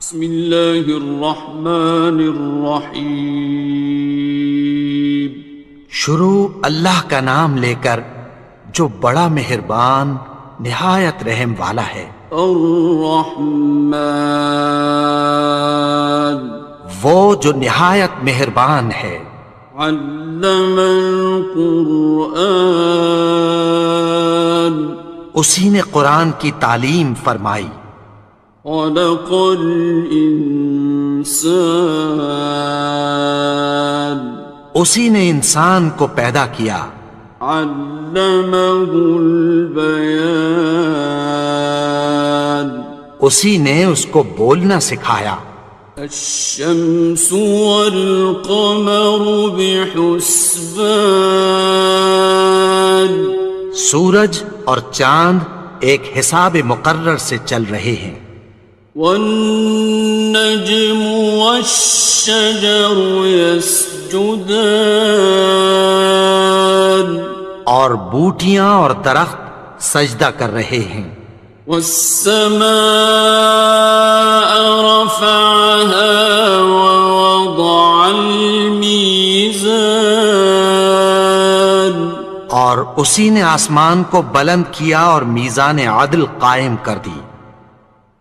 بسم اللہ الرحمن الرحیم۔ شروع اللہ کا نام لے کر جو بڑا مہربان نہایت رحم والا ہے۔ الرحمن، وہ جو نہایت مہربان ہے۔ علم القرآن، اسی نے قرآن کی تعلیم فرمائی۔ خلق الانسان، اسی نے انسان کو پیدا کیا۔ علمہ البیان، اسی نے اس کو بولنا سکھایا۔ الشمس والقمر بحسبان، سورج اور چاند ایک حساب مقرر سے چل رہے ہیں۔ والنجم والشجر يسجدان، اور بوٹیاں اور درخت سجدہ کر رہے ہیں۔ والسماء رفعها ووضع الميزان، اور اسی نے آسمان کو بلند کیا اور میزان عدل قائم کر دی۔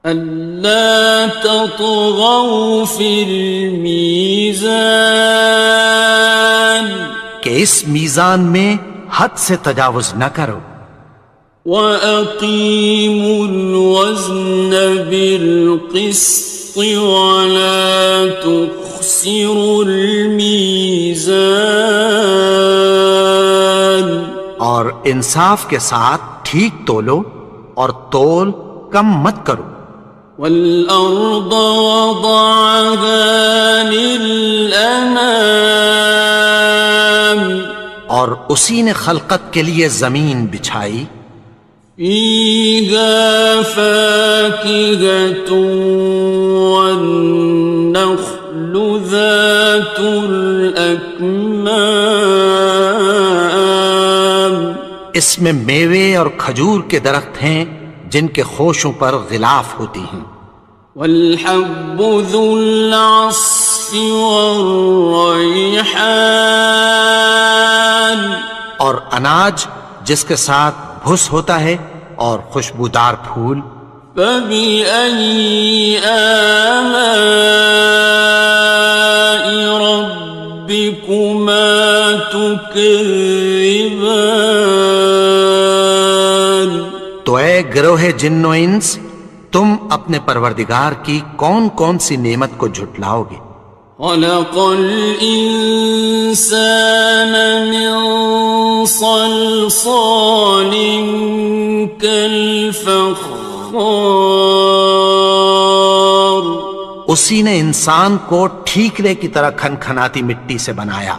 ألا تطغوا في الميزان، کہ اس میزان میں حد سے تجاوز نہ کرو۔ وَأَقِيمُوا الْوَزْنَ بِالْقِسْطِ وَلَا تُخْسِرُوا الْمِيزَانَ، اور انصاف کے ساتھ ٹھیک تولو اور تول کم مت کرو۔ وَالْأَرْضَ وَضَعَهَا لِلْأَنَامِ، اور اسی نے خلقت کے لیے زمین بچھائی۔ فِيهَا فَاكِهَةٌ وَالنَّخْلُ ذَاتُ الْأَكْمَامِ، اس میں میوے اور کھجور کے درخت ہیں جن کے خوشوں پر غلاف ہوتی ہیں۔ وَالْحَبُّ ذُو الْعَصْفِ وَالرَّيْحَانِ، اور اناج جس کے ساتھ بھس ہوتا ہے اور خوشبودار پھول۔ فَبِأَيِّ آلَاءِ رَبِّكُمَا تُكَذِّبَانِ، تو اے گروہ جن و انس، تم اپنے پروردگار کی کون کون سی نعمت کو جھٹلاؤ گے؟ خَلَقَ الْإِنسَانَ مِنْ صَلْصَالٍ كَالْفَخَّارِ، اسی نے انسان کو ٹھیکرے کی طرح کھنکھناتی مٹی سے بنایا۔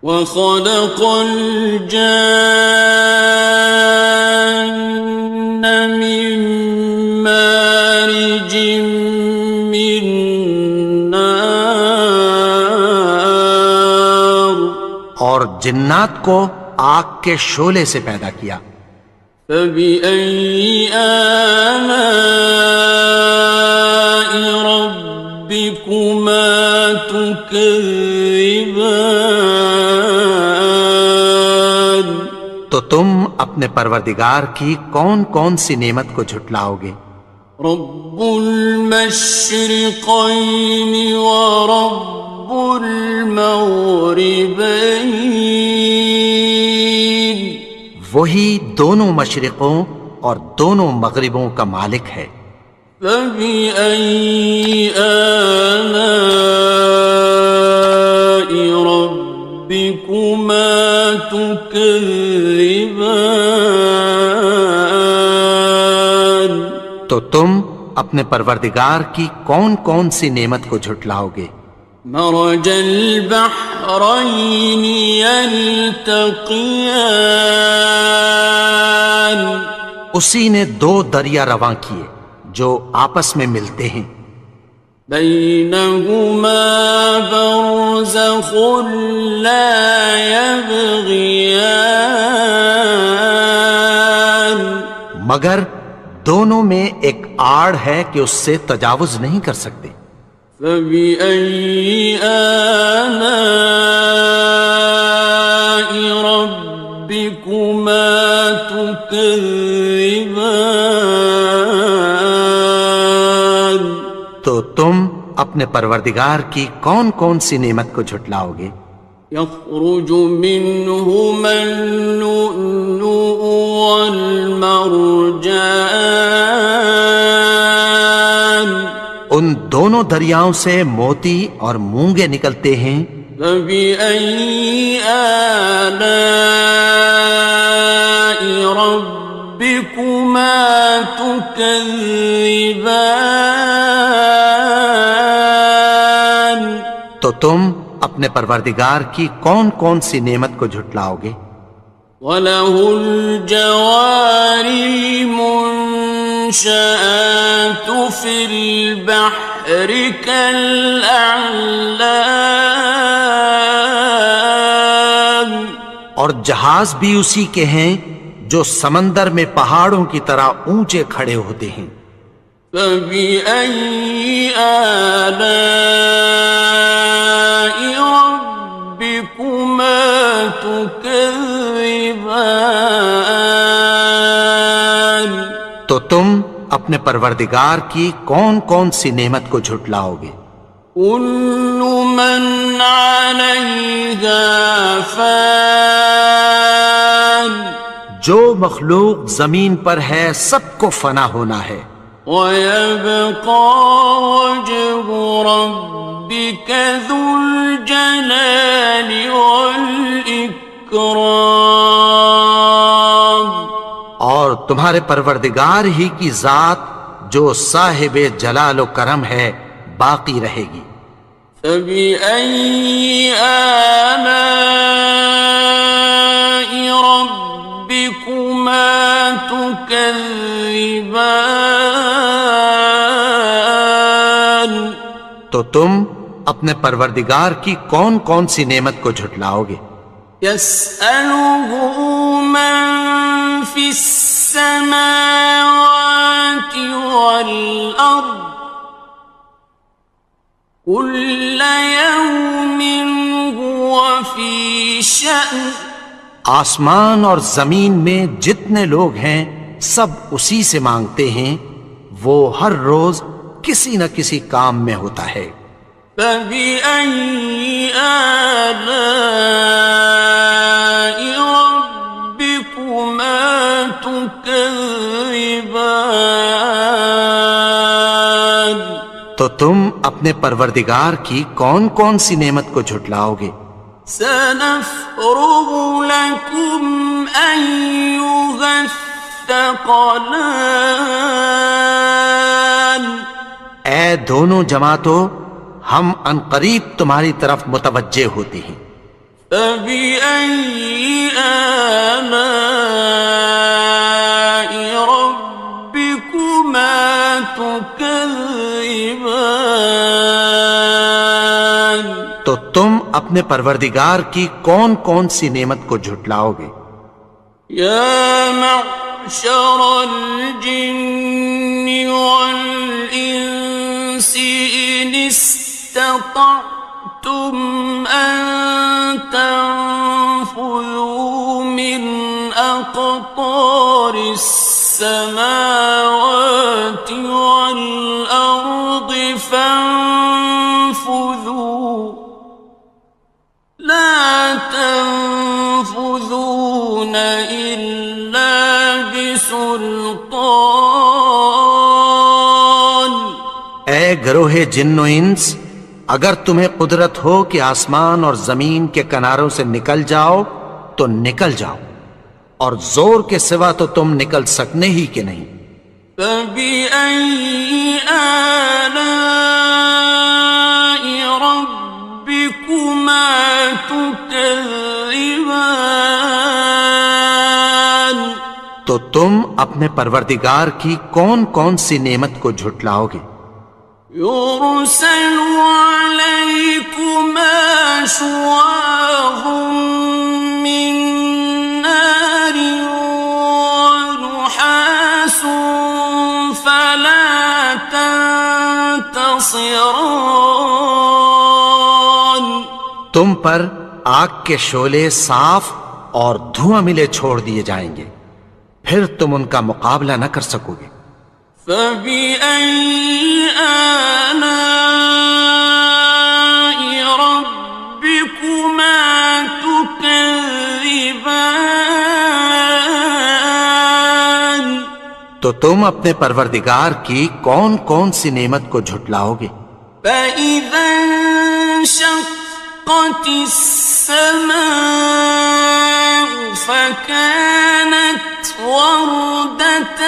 وَخَلَقَ الْجَانَّ مِن مَّارِجٍ مِّن نَّارٍ، اور جنات کو آگ کے شعلے سے پیدا کیا۔ فَبِأَيِّ آلَاءِ رَبِّكُمَا تُكَذِّبَانِ، تو تم اپنے پروردگار کی کون کون سی نعمت کو جھٹلاؤ گے؟ رب المشرقین ورب المغربین، وہی دونوں مشرقوں اور دونوں مغربوں کا مالک ہے۔ فَبِأَيِّ آلَاءِ رَبِّكُمَا تُكَذِّبَانِ، تو تم اپنے پروردگار کی کون کون سی نعمت کو جھٹلاؤ گے؟ مرج البحرین یلتقیان، اسی نے دو دریا رواں کیے جو آپس میں ملتے ہیں۔ بینہما برزخ لا یبغیان، مگر دونوں میں ایک آڑ ہے کہ اس سے تجاوز نہیں کر سکتے۔ فبأي آلاء ربكما تكذبان؟ تو تم اپنے پروردگار کی کون کون سی نعمت کو جھٹلاؤ گے؟ يخرج منهما اللؤلؤ والمرجان، ان دونوں دریاؤں سے موتی اور مونگے نکلتے ہیں۔ فبأي آلاء ربكما تكذبان؟ تو تم اپنے پروردگار کی کون کون سی نعمت کو جھٹلاؤ گے؟ وَلَهُ الْجَوَارِ الْمُنشَآتُ فِي الْبَحْرِ كَالْأَعْلَامِ، اور جہاز بھی اسی کے ہیں جو سمندر میں پہاڑوں کی طرح اونچے کھڑے ہوتے ہیں۔ فَبِأَيِّ آلَاءِ رَبِّكُمَا تُكَذِّبَانِ؟ تو تم اپنے پروردگار کی کون کون سی نعمت کو جھٹلاؤ گے؟ كُلُّ مَنْ عَلَيْهَا فَانٍ، جو مخلوق زمین پر ہے سب کو فنا ہونا ہے۔ وَيَبْقَى وَجْهُ رَبِّكَ ذُو الْجَلَالِ وَالْإِكْرَامِ، اور تمہارے پروردگار ہی کی ذات جو صاحب جلال و کرم ہے باقی رہے گی۔ فَبِأَيِّ آلَاءِ رَبِّكُمَا تُكَذِّبَانِ؟ تو تم اپنے پروردگار کی کون کون سی نعمت کو جھٹلاؤ گے؟ يَسْأَلُهُ مَن فِي السَّمَاوَاتِ وَالْأَرْضِ كُلَّ يَوْمٍ هُوَ فِي شَأْنٍ، آسمان اور زمین میں جتنے لوگ ہیں سب اسی سے مانگتے ہیں، وہ ہر روز کسی نہ کسی کام میں ہوتا ہے۔ فَبِأَيِّ آلَاءِ رَبِّكُمَا تُكَذِّبَانِ؟ تو تم اپنے پروردگار کی کون کون سی نعمت کو جھٹلاؤ گے؟ سَنَفْرُغُ لَكُمْ أَيُّهَ الثَّقَلَانِ، اے دونوں جماعتوں، ہم عنقریب تمہاری طرف متوجہ ہوتے ہیں۔ فَبِأَيِّ آلَاءِ رَبِّكُمَا تُكَذِّبَانِ؟ تو تم اپنے پروردگار کی کون کون سی نعمت کو جھٹلاؤ گے؟ يَا مَعْشَرَ الْجِنِّ وَالْإِنسِ إِنِ اسْتَطَعْتُمْ أَن تَنفُذُوا مِنْ أَقْطَارِ السَّمَاوَاتِ وَالْأَرْضِ فَانفُذُوا لَا تَنفُذُونَ إِلَّا بِسُلْطَانٍ۔ اے گروہ جن و انس، اگر تمہیں قدرت ہو کہ آسمان اور زمین کے کناروں سے نکل جاؤ تو نکل جاؤ، اور زور کے سوا تو تم نکل سکنے ہی کہ نہیں۔ فَبِأَيِّ آلَاءِ رَبِّكُمَا تُكَذِّبَانِ؟ تو تم اپنے پروردگار کی کون کون سی نعمت کو جھٹلاؤ گے؟ يُرْسَلُ عَلَيْكُمَا شُوَاظٌ مِّن نَّارٍ وَنُحَاسٌ فَلَا ينتصران. تم پر آگ کے شعلے صاف اور دھواں ملے چھوڑ دیے جائیں گے، پھر تم ان کا مقابلہ نہ کر سکو گے۔ فبأي آلاء ربكما تكذبان. تو تم اپنے پروردگار کی کون کون سی نعمت کو جھٹلاؤ گے؟ فإذا انشقت السماء فكانت وردة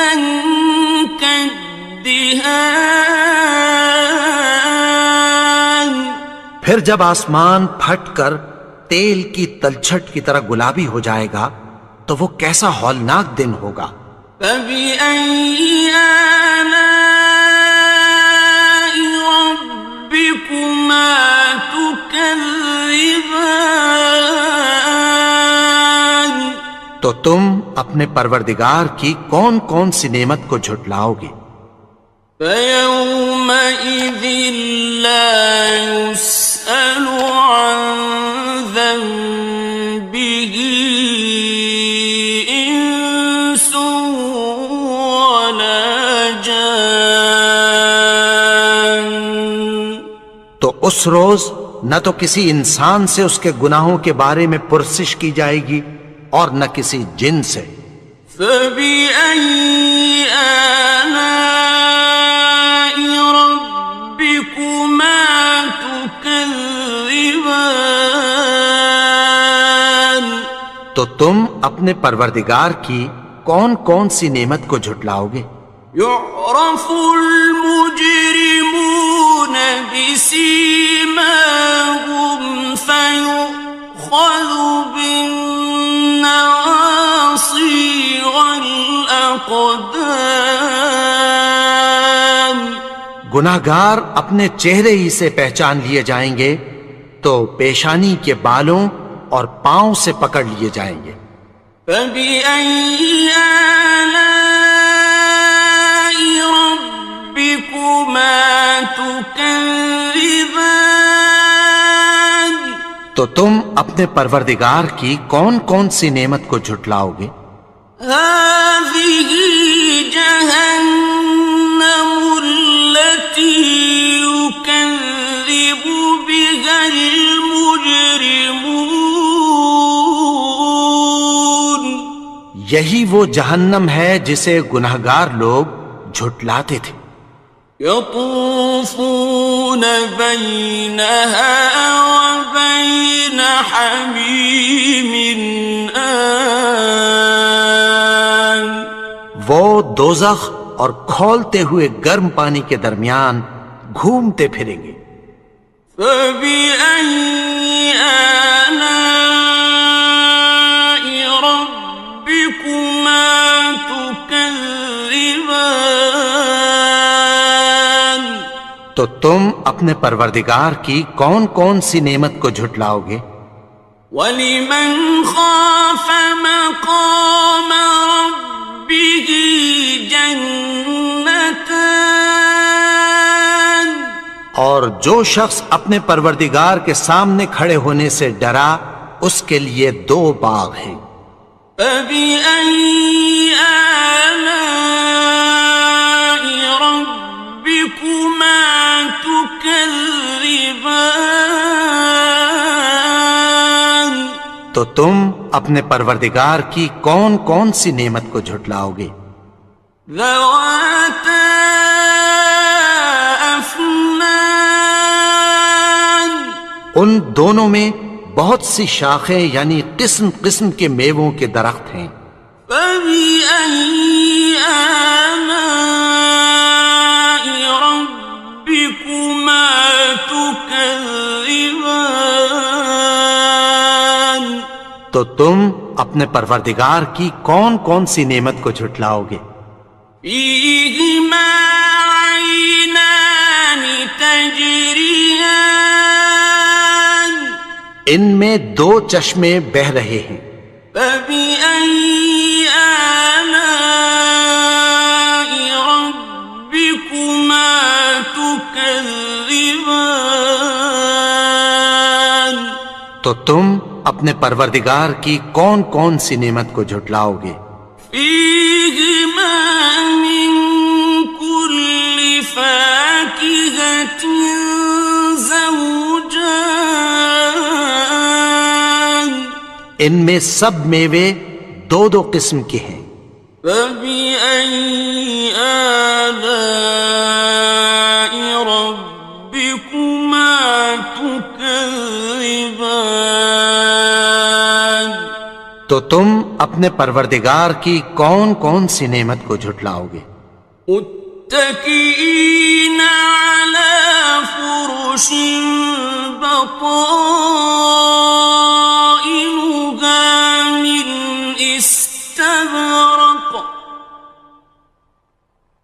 كالدهان. پھر جب آسمان پھٹ کر تیل کی تلچھٹ کی طرح گلابی ہو جائے گا تو وہ کیسا ہولناک دن ہوگا۔ فبأي آلاء ربكما تكذبان. تو تم اپنے پروردگار کی کون کون سی نعمت کو جھٹلاؤ گے؟ فيومئذ لا يسأل عن ذنبه إنس ولا جان. تو اس روز نہ تو کسی انسان سے اس کے گناہوں کے بارے میں پرسش کی جائے گی اور نہ کسی جن سے۔ فبأي آلاء ربكما تكذبان. تو تم اپنے پروردگار کی کون کون سی نعمت کو جھٹلاؤ گے؟ يعرف المجرمون بسيماهم فيؤخذ بالنواصي والأقدام. گناہگار اپنے چہرے ہی سے پہچان لیے جائیں گے تو پیشانی کے بالوں اور پاؤں سے پکڑ لیے جائیں گے۔ فبأي آلاء ربكما تكذبان. تو تم اپنے پروردگار کی کون کون سی نعمت کو جھٹلاؤ گے؟ هذه جهنم التي يكذب بها المجرمون. یہی وہ جہنم ہے جسے گناہگار لوگ جھٹلاتے تھے۔ يطوفون بينها وبين حميم آن. وہ دوزخ اور کھولتے ہوئے گرم پانی کے درمیان گھومتے پھریں گے۔ فبأي آلاء ربكما تكذبان. تو تم اپنے پروردگار کی کون کون سی نعمت کو جھٹلاؤ گے؟ وَلِمَنْ خَافَ مَقَامَ رَبِّهِ جَنَّتَانِ. اور جو شخص اپنے پروردگار کے سامنے کھڑے ہونے سے ڈرا اس کے لیے دو باغ ہیں۔ فَبِأَيِّ آلَاءِ رَبِّكُمَا تُكَذِّبَانِ. تو تم اپنے پروردگار کی کون کون سی نعمت کو جھٹلاؤ گے؟ ذَوَاتَا أَفْنَانٍ. ان دونوں میں بہت سی شاخیں یعنی قسم قسم کے میووں کے درخت ہیں۔ فَبِأَيِّ آلَاءِ رَبِّكُمَا تُكَذِّبَانِ. تو تم اپنے پروردگار کی کون کون سی نعمت کو جھٹلاؤ گے؟ فِيهِمَا عَيْنَانِ تَجْرِيَانِ. ان میں دو چشمے بہہ رہے ہیں۔ فَبِأَيِّ آلَاءِ رَبِّكُمَا تُكَذِّبَانِ. تو تم اپنے پروردگار کی کون کون سی نعمت کو جھٹلاؤ گے؟ فیہما من کل فاکہۃ زوجان، ان میں سب میوے دو دو قسم کے ہیں۔ فبأي آلاء ربكما تكذبان، تو تم اپنے پروردگار کی کون کون سی نعمت کو جھٹلاؤ گے؟ متكئين على فرش بطائنها من استبرق،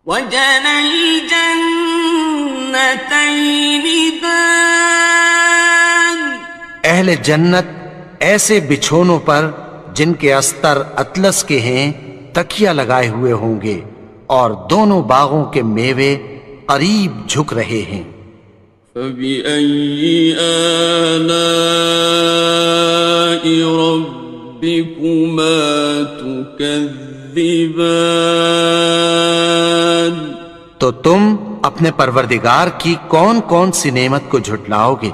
وجنى الجنتين دان، اہل جنت ایسے بچھونوں پر جن کے استر اطلس کے ہیں تکیہ لگائے ہوئے ہوں گے، اور دونوں باغوں کے میوے قریب جھک رہے ہیں۔ فبأي آلاء ربكما تكذبان، تو تم اپنے پروردگار کی کون کون سی نعمت کو جھٹلاؤ گے؟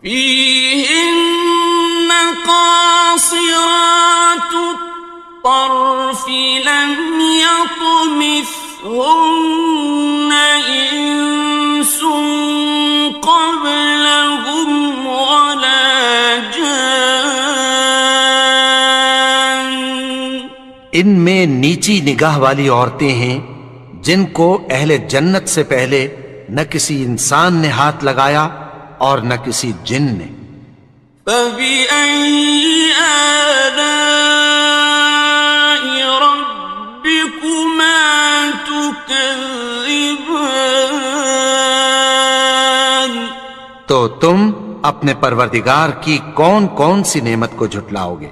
فيهن قاصرات الطرف لم يطمثهن إنس قبلهم ولا جان، ان میں نیچی نگاہ والی عورتیں ہیں جن کو اہل جنت سے پہلے نہ کسی انسان نے ہاتھ لگایا اور نہ کسی جن نے۔ فبأي آلاء ربكما تكذبان، تو تم اپنے پروردگار کی کون کون سی نعمت کو جھٹلاؤ گے؟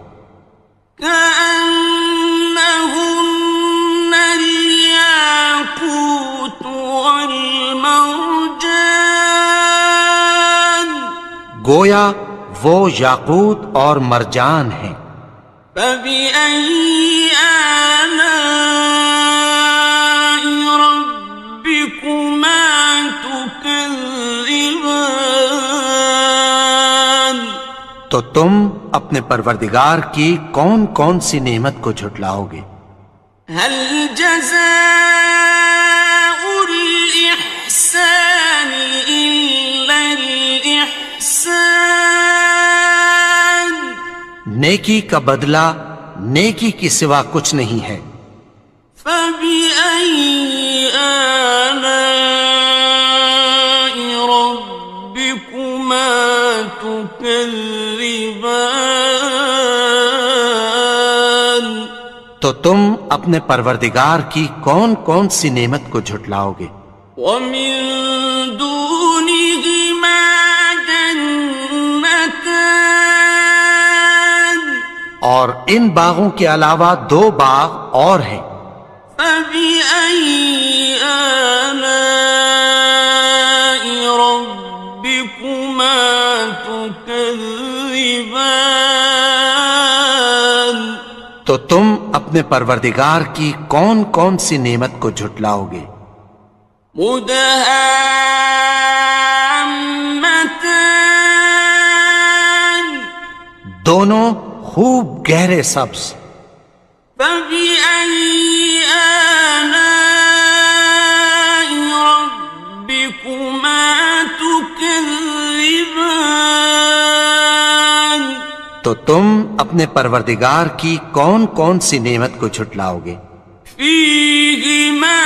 كأنهن الياقوت والمرجان، گویا وہ یاقوت اور مرجان ہیں۔ فبأي آلاء ربكما تكذبان، تو تم اپنے پروردگار کی کون کون سی نعمت کو جھٹلاؤ گے؟ هل جزاء الإحسان إلا الإحسان، نیکی کا بدلہ نیکی کی سوا کچھ نہیں ہے۔ فبأي آلاء ربكما تكذبان، تو تم اپنے پروردگار کی کون کون سی نعمت کو جھٹلاؤ گے؟ ومن دونهما جنتان، اور ان باغوں کے علاوہ دو باغ اور ہیں۔ فبأي آلاء ربكما تكذبان، تو تم اپنے پروردگار کی کون کون سی نعمت کو جھٹلاؤ گے؟ مدهامتان، دونوں خوب گہرے سبز۔ فبأي آلاء ربكما تكذبان، تو تم اپنے پروردگار کی کون کون سی نعمت کو جھٹلاؤ گے؟ فيهما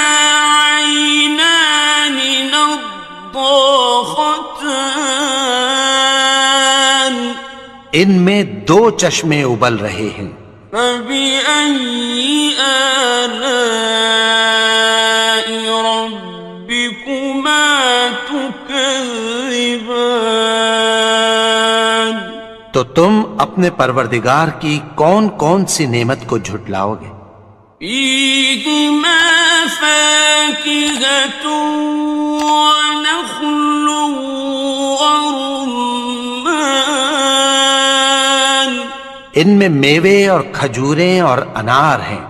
عينان نضاختان، ان میں دو چشمے ابل رہے ہیں۔ فبأي آلاء ربكما تكذبان، تو تم اپنے پروردگار کی کون کون سی نعمت کو جھٹلاؤ گے؟ فيهما فاكهة ونخل ورمان، ان میں میوے اور کھجوریں اور انار ہیں۔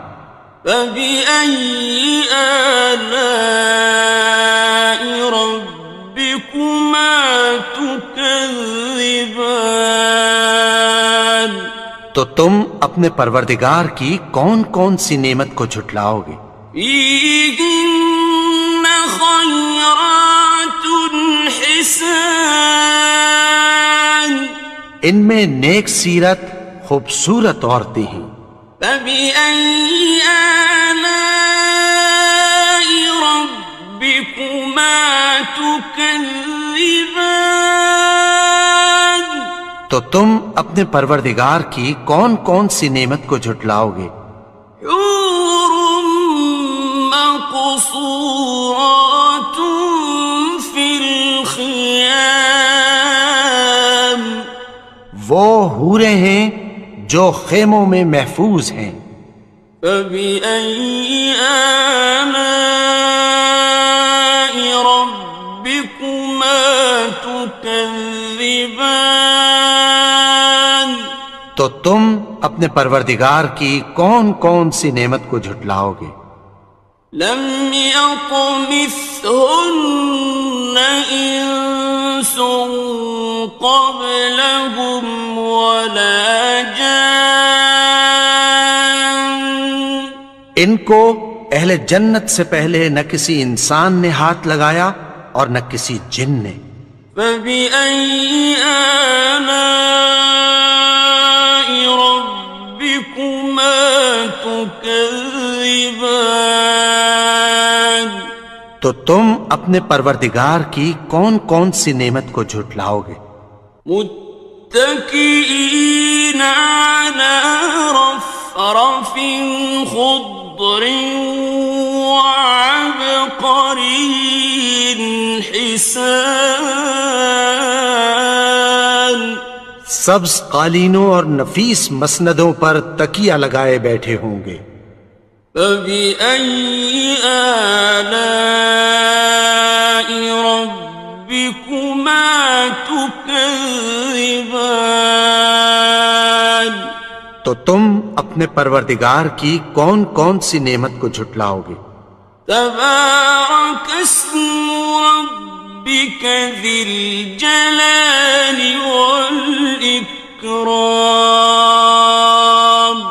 فبأي آلاء ربكما تكذبان؟ تو تم اپنے پروردگار کی کون کون سی نعمت کو جھٹلاؤ گے؟ فيهن خيرات حسان، ان میں نیک سیرت خوبصورت عورتیں ہیں۔ فبأي آلاء ربكما تكذبان؟ تو تم اپنے پروردگار کی کون کون سی نعمت کو جھٹلاؤ گے؟ حور مقصورات في الخيام، وہ حوریں ہیں جو خیموں میں محفوظ ہیں۔ فبأي آلاء ربكما تكذبان؟ تو تم اپنے پروردگار کی کون کون سی نعمت کو جھٹلاؤ گے؟ لم يطمثهن إنس قبلهم ولا جان، ان کو اہل جنت سے پہلے نہ کسی انسان نے ہاتھ لگایا اور نہ کسی جن نے۔ فبأي آلاء ربكما تكذبان؟ تو تم اپنے پروردگار کی کون کون سی نعمت کو جھٹلاؤ گے؟ متكئين على رفرف خضر وعبقري حسان، سبز قالینوں اور نفیس مسندوں پر تکیہ لگائے بیٹھے ہوں گے۔ فبأي آلاء ربكما تكذبان؟ تو تم اپنے پروردگار کی کون کون سی نعمت کو جھٹلاؤ گے؟ تبارك اسم ربك ذي الجلال والإكرام۔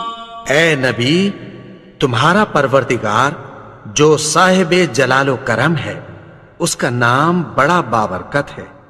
اے نبی، تمہارا پروردگار جو صاحب جلال و کرم ہے، اس کا نام بڑا بابرکت ہے۔